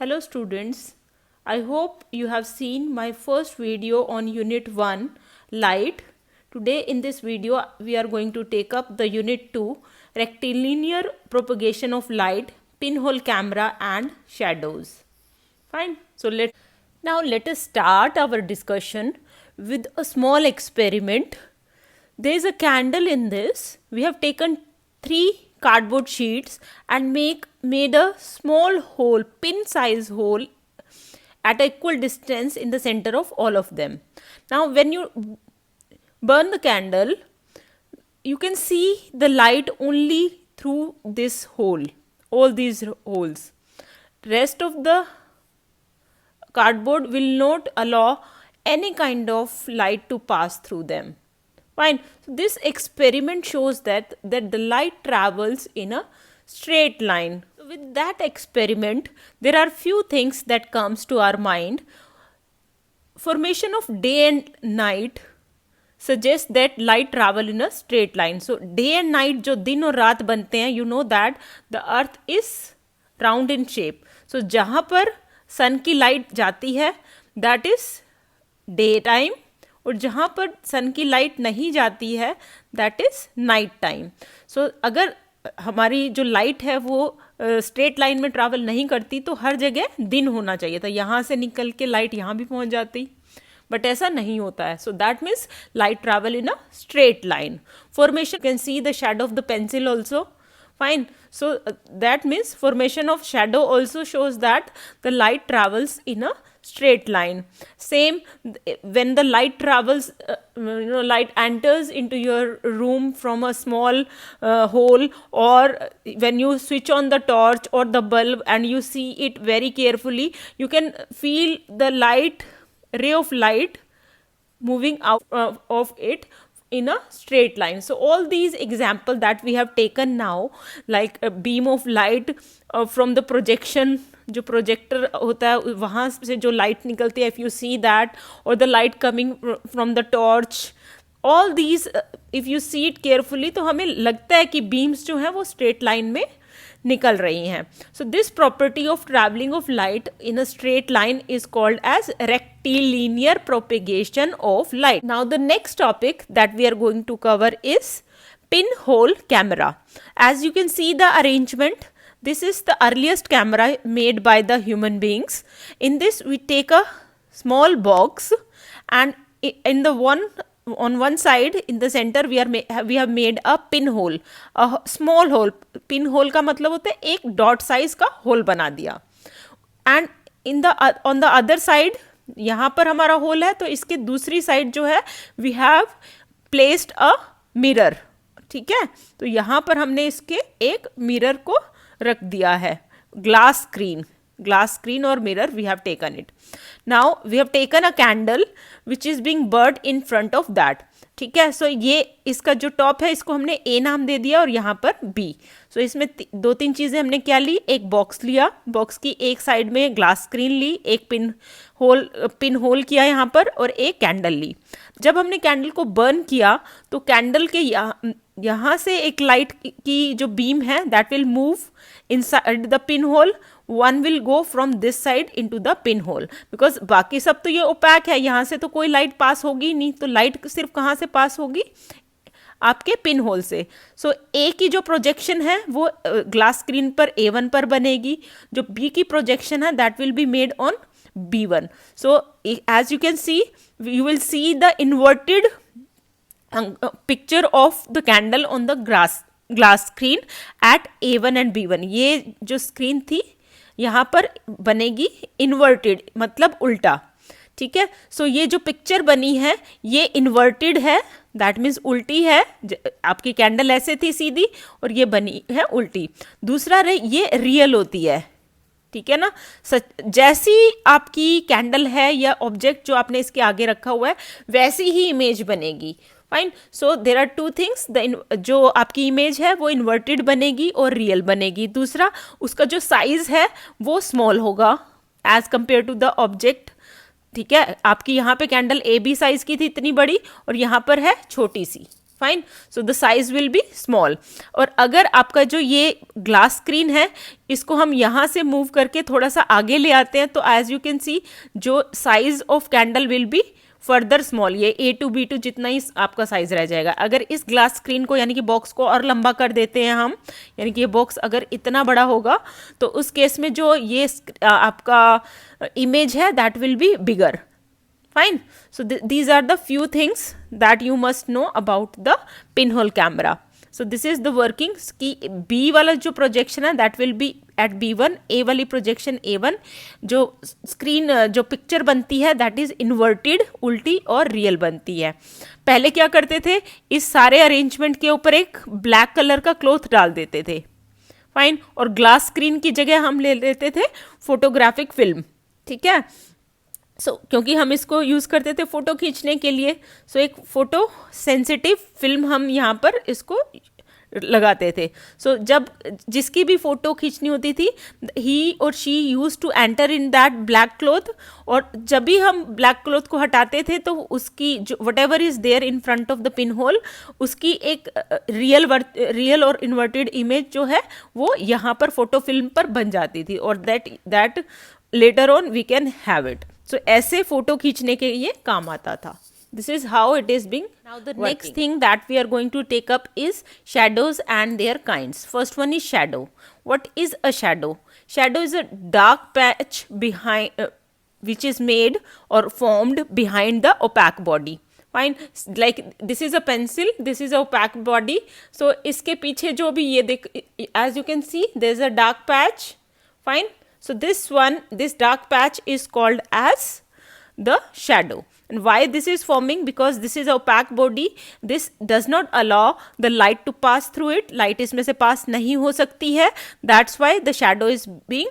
Hello students, I hope you have seen my first video on Unit 1 Light. Today in this video we are going to take up the Unit 2 Rectilinear Propagation of Light, Pinhole Camera and Shadows. Fine, so let us start our discussion with a small experiment. There is a candle in this. We have taken 3 cardboard sheets and made a small hole, pin size hole at equal distance in the center of all of them. Now when you burn the candle, you can see the light only through this hole, all these holes. Rest of the cardboard will not allow any kind of light to pass through them. Fine. So this experiment shows that the light travels in a straight line. With that experiment, there are few things that comes to our mind. Formation of day and night suggests that light travel in a straight line. So day and night जो दिन और रात बनते हैं, you know that the earth is round in shape. So जहाँ पर सन की light जाती है, that is डे टाइम, और जहाँ पर सन की लाइट नहीं जाती है दैट इज नाइट टाइम. सो अगर हमारी जो लाइट है वो स्ट्रेट लाइन में ट्रैवल नहीं करती तो हर जगह दिन होना चाहिए था. यहाँ से निकल के लाइट यहाँ भी पहुँच जाती, बट ऐसा नहीं होता है. So that means light travel in a straight line. Formation can see the shadow of the pencil also. Fine. So that means formation of shadow also shows that the light travels in a straight line. Same when the light travels, light enters into your room from a small hole, or when you switch on the torch or the bulb and you see it very carefully, you can feel the light, ray of light moving out of it in a straight line. So all these examples that we have taken now, like a beam of light from the projection, जो projector होता है वहाँ से जो light निकलती है, if you see that, or the light coming from the torch, all these if you see it carefully तो हमें लगता है कि beams जो हैं वो straight line में निकल रही हैं. So this property of traveling of light in a straight line is called as rectilinear propagation of light. Now the next topic that we are going to cover is pinhole camera. As you can see the arrangement, this is the earliest camera made by the human beings. In this we take a small box, and in the on one side in the center we have made a pinhole, a small hole. Pinhole का मतलब होता है एक dot size का whole बना दिया. And on the other side, यहाँ पर हमारा होल है तो इसके दूसरी साइड जो है we have placed a mirror. ठीक है, तो यहाँ पर हमने इसके एक मिरर को रख दिया है. Glass screen or mirror we have taken it. Now we have taken a candle which is being burnt in front of that. ठीक है, सो ये इसका जो टॉप है इसको हमने ए नाम दे दिया और यहाँ पर बी. सो इसमें 2-3 चीज़ें हमने क्या ली. एक बॉक्स लिया, बॉक्स की एक साइड में ग्लास स्क्रीन ली, एक पिन होल किया यहाँ पर, और एक कैंडल ली. जब हमने कैंडल को बर्न किया तो कैंडल के यहाँ से एक लाइट की जो बीम है that will move inside the pin whole. One will go from this side into the pinhole, because बाकी सब तो ये ओपैक है, यहाँ से तो कोई लाइट पास होगी नहीं. तो लाइट सिर्फ कहाँ से पास होगी, आपके पिन होल से. सो ए की जो प्रोजेक्शन है वो ग्लास स्क्रीन पर A1 पर बनेगी. जो बी की प्रोजेक्शन है that will be made on B1. So as you can see, you will see the inverted picture of the candle on the glass screen at A1 and B1. ये जो screen थी यहाँ पर बनेगी inverted, मतलब उल्टा. ठीक है, सो ये जो पिक्चर बनी है ये इन्वर्टेड है, दैट मीन्स उल्टी है. आपकी कैंडल ऐसे थी सीधी और ये बनी है उल्टी. दूसरा ये रियल होती है. ठीक है ना, जैसी आपकी कैंडल है या ऑब्जेक्ट जो आपने इसके आगे रखा हुआ है वैसी ही इमेज बनेगी. Fine. So there are 2 things, जो आपकी इमेज है वो इन्वर्टेड बनेगी और रियल बनेगी. दूसरा, उसका जो साइज है वो स्मॉल होगा as compare to the object. ठीक है, आपकी यहाँ पे कैंडल AB साइज की थी इतनी बड़ी और यहाँ पर है छोटी सी. Fine, so the size will be small. और अगर आपका जो ये ग्लास स्क्रीन है इसको हम यहाँ से मूव करके थोड़ा सा आगे ले आते हैं तो एज यू कैन सी जो size of candle will be further small, ये A2 B2 जितना ही आपका साइज रह जाएगा। अगर इस ग्लास स्क्रीन को यानी कि बॉक्स को और लंबा कर देते हैं हम, यानी कि ये बॉक्स अगर इतना बड़ा होगा तो उस केस में जो ये आपका इमेज है that will be bigger. Fine. So these are the few things that you must know about the pinhole camera. So this is the working कि B वाला जो projection है that will be at B1, A वाली projection A1, जो screen जो picture बनती है that is inverted, उल्टी और real बनती है। पहले क्या करते थे, इस सारे arrangement के ऊपर एक black color का cloth डाल देते थे, फाइन, और ग्लास स्क्रीन की जगह हम ले लेते थे फोटोग्राफिक फिल्म, ठीक है। क्योंकि हम इसको यूज़ करते थे फ़ोटो खींचने के लिए, एक फ़ोटो सेंसिटिव फिल्म हम यहाँ पर इसको लगाते थे। जब जिसकी भी फ़ोटो खींचनी होती थी ही और she use to enter in that black cloth, और जब भी हम ब्लैक क्लॉथ को हटाते थे तो उसकी जो whatever is there in front of the pin hole उसकी एक रियल और इन्वर्टेड इमेज जो है वो यहाँ पर फोटो फिल्म पर बन जाती थी, और that later on we can have it. ऐसे फोटो खींचने के लिए काम आता था। This is how it is being. Now the next thing that we are going to take up is shadows and their kinds. First one is shadow. What is a shadow? Shadow is a dark patch behind which is made or formed behind the opaque body. Fine, like this is a pencil, this is a opaque body. So इसके पीछे जो भी ये देख, as you can see there is a dark patch. Fine. So this dark patch is called as the shadow. And why this is forming? Because this is opaque body. This does not allow the light to pass through it. Light इसमें से pass नहीं हो सकती है. That's why the shadow is being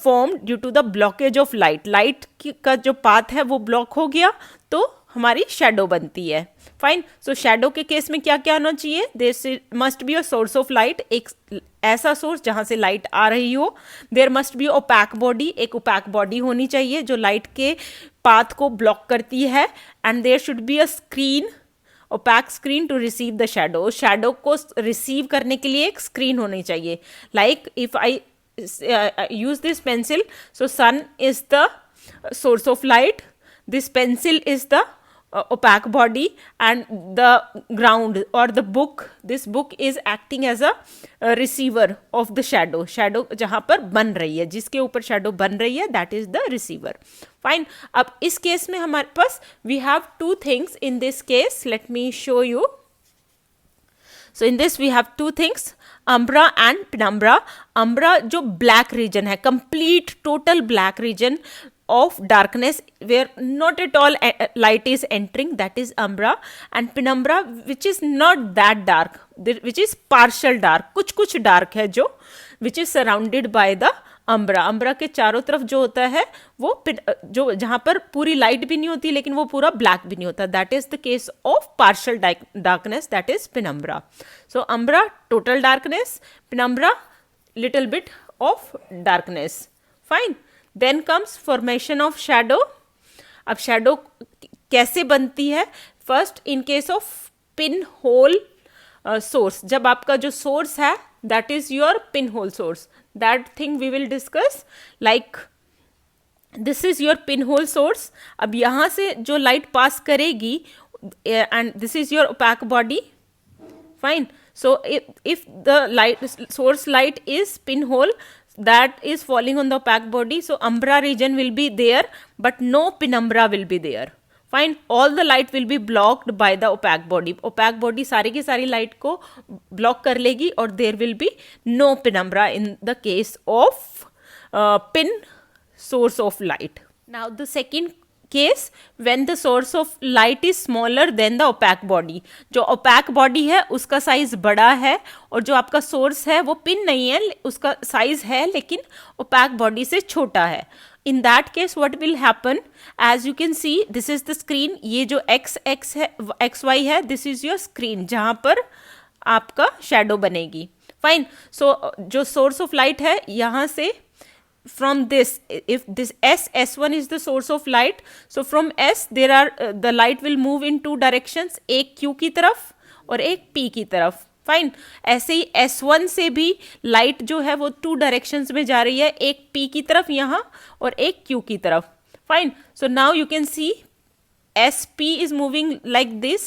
formed due to the blockage of light. Light का जो path है वो block हो गया तो हमारी shadow बनती है। फाइन, शैडो के केस में क्या क्या होना चाहिए? There must be a source of light, एक ऐसा सोर्स जहां से लाइट आ रही हो। There must be opaque body, एक ओपैक बॉडी होनी चाहिए जो लाइट के पाथ को ब्लॉक करती है। And there should be a screen, opaque screen to receive the shadow. Shadow को रिसीव करने के लिए एक स्क्रीन होनी चाहिए। Like if I use this pencil, sun is the source of light, this pencil is the opaque body, and the ground or the book, this book is acting as a receiver of the shadow. shadow जहाँ पर बन रही है, जिसके ऊपर shadow बन रही है, that is the receiver. Fine. अब इस केस में हमारे पास we have two things in this case. Let me show you. So in this we have two things, umbra and penumbra. Umbra जो black region है, complete total black region of darkness where not at all light is entering, that is umbra. And penumbra which is not that dark, which is partial dark, कुछ dark है जो which is surrounded by the umbra. umbra के चारों तरफ जो होता है वो जो जहाँ पर पूरी लाइट भी नहीं होती लेकिन वो पूरा ब्लैक भी नहीं होता, that is the case of partial darkness, that is penumbra. So umbra total darkness, penumbra little bit of darkness. Fine. Then comes formation of shadow. अब shadow कैसे बनती है? First in case of pinhole source, जब आपका जो source है that is your pinhole source, that thing we will discuss. Like this is your pinhole source. अब यहाँ से जो light pass करेगी and this is your opaque body. Fine. So if the source light is pinhole, that is falling on the opaque body, so umbra region will be there but no penumbra will be there. Fine. All the light will be blocked by the opaque body. Opaque body सारी की सारी light को block कर लेगी और there will be no penumbra in the case of pin source of light. Now the second case, when the source of light is smaller than the opaque body. जो opaque body है उसका size बड़ा है और जो आपका source है वो पिन नहीं है, उसका साइज है लेकिन opaque body से छोटा है. In that case what will happen, as you can see this is the screen. ये जो x है, xy है, this is your screen जहाँ पर आपका shadow बनेगी. Fine. So जो source of light है यहाँ से from this, if this S1 is the source of light, so from S there are the light will move in two directions, एक Q की तरफ और एक P की तरफ। फाइन। ऐसे ही S1 से भी लाइट जो है वो 2 डायरेक्शंस में जा रही है, एक P की तरफ यहाँ और एक Q की तरफ। Fine. So now you can see SP is moving like this.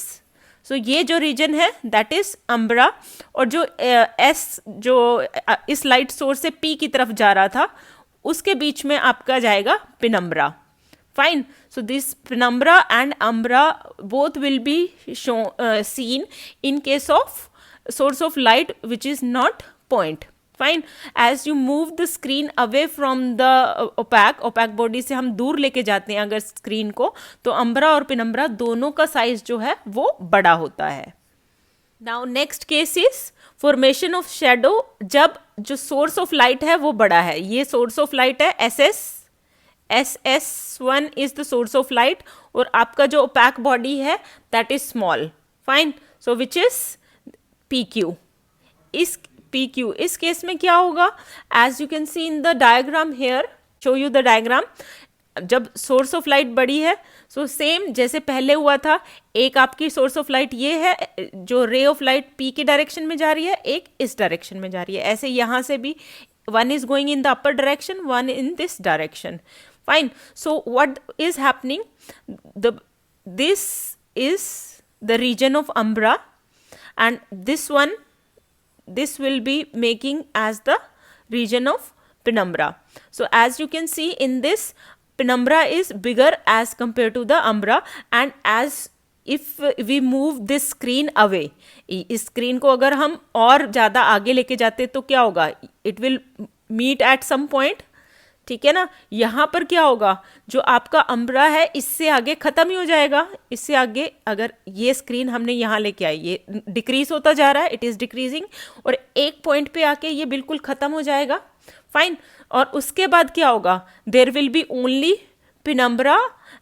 So ये जो रीजन है दैट इज अम्ब्रा, और जो S जो इस लाइट सोर्स से P की तरफ जा रहा था उसके बीच में आपका जाएगा penumbra. Fine. So this penumbra and umbra both will be seen in case of source of light which is not point. Fine. As you move the screen away from the opaque body से हम दूर लेके जाते हैं अगर screen को, तो umbra और पेनम्ब्रा दोनों का साइज जो है वो बड़ा होता है। Now next case is formation of shadow, जब जो सोर्स ऑफ लाइट है वो बड़ा है। ये सोर्स ऑफ लाइट है SS1 is the source of light, और आपका जो ओपैक बॉडी है that is small. Fine. So which is PQ। इस PQ इस केस में क्या होगा, as you can see in the diagram here, show you the diagram. जब सोर्स ऑफ लाइट बड़ी है, सो सेम जैसे पहले हुआ था, एक आपकी सोर्स ऑफ लाइट ये है जो रे ऑफ लाइट P की डायरेक्शन में जा रही है, एक इस डायरेक्शन में जा रही है। ऐसे यहाँ से भी one is going in the upper direction, one in this direction. Fine. So what is happening, this is the region of umbra, and this will be making as the region of penumbra. So as you can see in this, penumbra is bigger as compared to the umbra, and as if we move this screen away, इस screen को अगर हम और ज़्यादा आगे लेके जाते तो क्या होगा, it will meet at some point. ठीक है ना, यहाँ पर क्या होगा, जो आपका अम्ब्रा है इससे आगे ख़त्म ही हो जाएगा। इससे आगे अगर ये स्क्रीन हमने यहाँ लेके आई, ये डिक्रीज होता जा रहा है, इट इज़ डिक्रीजिंग, और एक पॉइंट पे आके ये बिल्कुल ख़त्म हो जाएगा। फाइन। और उसके बाद क्या होगा, there will be only penumbra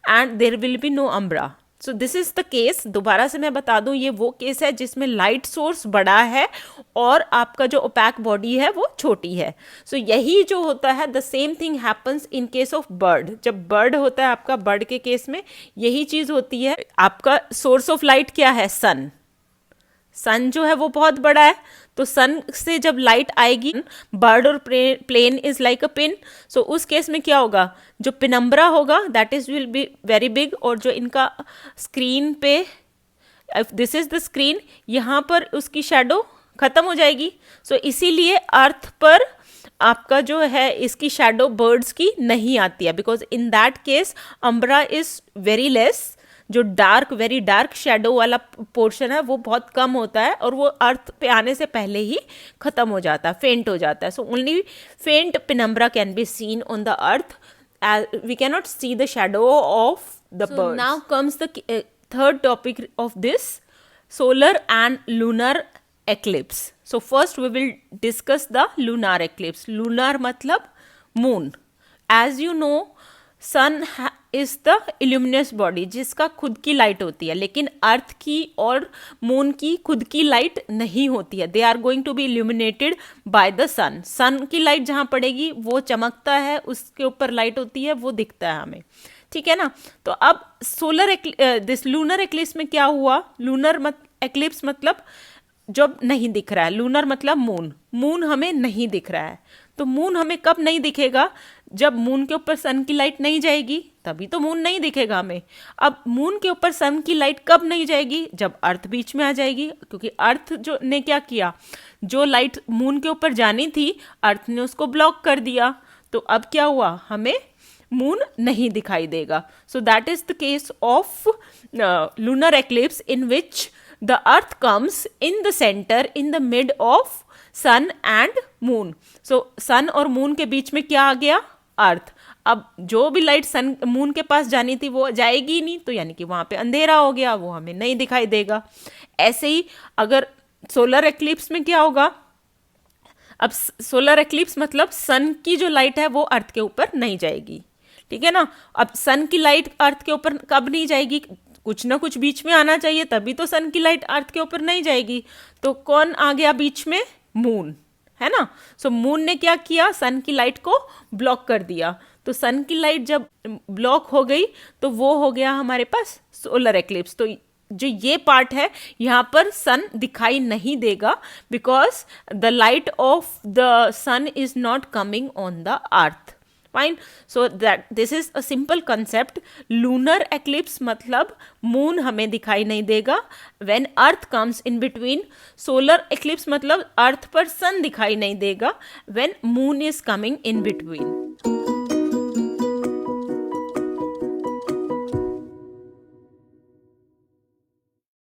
and there will be no umbra. So this is the case. दोबारा से मैं बता दूं, ये वो केस है जिसमें लाइट सोर्स बड़ा है और आपका जो ओपैक बॉडी है वो छोटी है। सो यही जो होता है, the same thing happens in case of bird. जब बर्ड होता है आपका, बर्ड के केस में यही चीज होती है। आपका सोर्स ऑफ लाइट क्या है, सन। सन जो है वो बहुत बड़ा है, तो सन से जब लाइट आएगी, बर्ड और plane is like a pin. So उस केस में क्या होगा, जो पेनम्ब्रा होगा that is will be very big, और जो इनका स्क्रीन पे, if this is the screen, यहाँ पर उसकी शेडो खत्म हो जाएगी। सो इसीलिए अर्थ पर आपका जो है इसकी शेडो बर्ड्स की नहीं आती है, because in that case umbra is very less. जो डार्क, वेरी डार्क शेडो वाला पोर्शन है वो बहुत कम होता है, और वो अर्थ पे आने से पहले ही खत्म हो जाता है, फेंट हो जाता है। So only faint penumbra can be seen on the earth, we can not see the shadow of the bird. Now comes the third topic of this, solar and lunar eclipse. So first we will discuss the lunar eclipse. Lunar मतलब moon. As you know, sun is the luminous body जिसका खुद की light होती है, लेकिन अर्थ की और moon की खुद की लाइट नहीं होती है। They are going to be illuminated by the sun. Sun की लाइट जहाँ पड़ेगी वो चमकता है, उसके ऊपर लाइट होती है, वो दिखता है हमें। ठीक है ना। तो अब सोलर दिस लूनर एक्लिप्स में क्या हुआ, लूनर एक्लिप्स मतलब जब नहीं दिख रहा है, लूनर मतलब मून। मून हमें नहीं दिख रहा है, तो मून हमें कब नहीं दिखेगा, जब मून के ऊपर सन की लाइट नहीं जाएगी, तभी तो मून नहीं दिखेगा हमें। अब मून के ऊपर सन की लाइट कब नहीं जाएगी, जब अर्थ बीच में आ जाएगी, क्योंकि अर्थ जो ने क्या किया, जो लाइट मून के ऊपर जानी थी अर्थ ने उसको ब्लॉक कर दिया। तो अब क्या हुआ, हमें मून नहीं दिखाई देगा। So that is the case of lunar eclipse in which the earth comes in the center, in the mid of sun and moon. So sun और moon के बीच में क्या आ गया, अर्थ। अब जो भी लाइट सन मून के पास जानी थी वो जाएगी नहीं, तो यानी कि वहां पे अंधेरा हो गया, वो हमें नहीं दिखाई देगा। ऐसे ही अगर सोलर एक्लिप्स में क्या होगा, अब सोलर एक्लिप्स मतलब सन की जो लाइट है वो अर्थ के ऊपर नहीं जाएगी। ठीक है ना। अब सन की लाइट अर्थ के ऊपर कब नहीं जाएगी, कुछ ना कुछ बीच में आना चाहिए, तभी तो सन की लाइट अर्थ के ऊपर नहीं जाएगी। तो कौन आ गया बीच में, मून, है ना। सो मून ने क्या किया, सन की लाइट को ब्लॉक कर दिया। तो सन की लाइट जब ब्लॉक हो गई तो वो हो गया हमारे पास सोलर एक्लिप्स। तो जो ये पार्ट है यहाँ पर सन दिखाई नहीं देगा, because the light of the sun is not coming on the earth. Fine. So that this is a simple concept. Lunar eclipse मतलब मून हमें दिखाई नहीं देगा. When earth comes in between. Solar eclipse मतलब earth पर sun दिखाई नहीं देगा when moon is coming in between.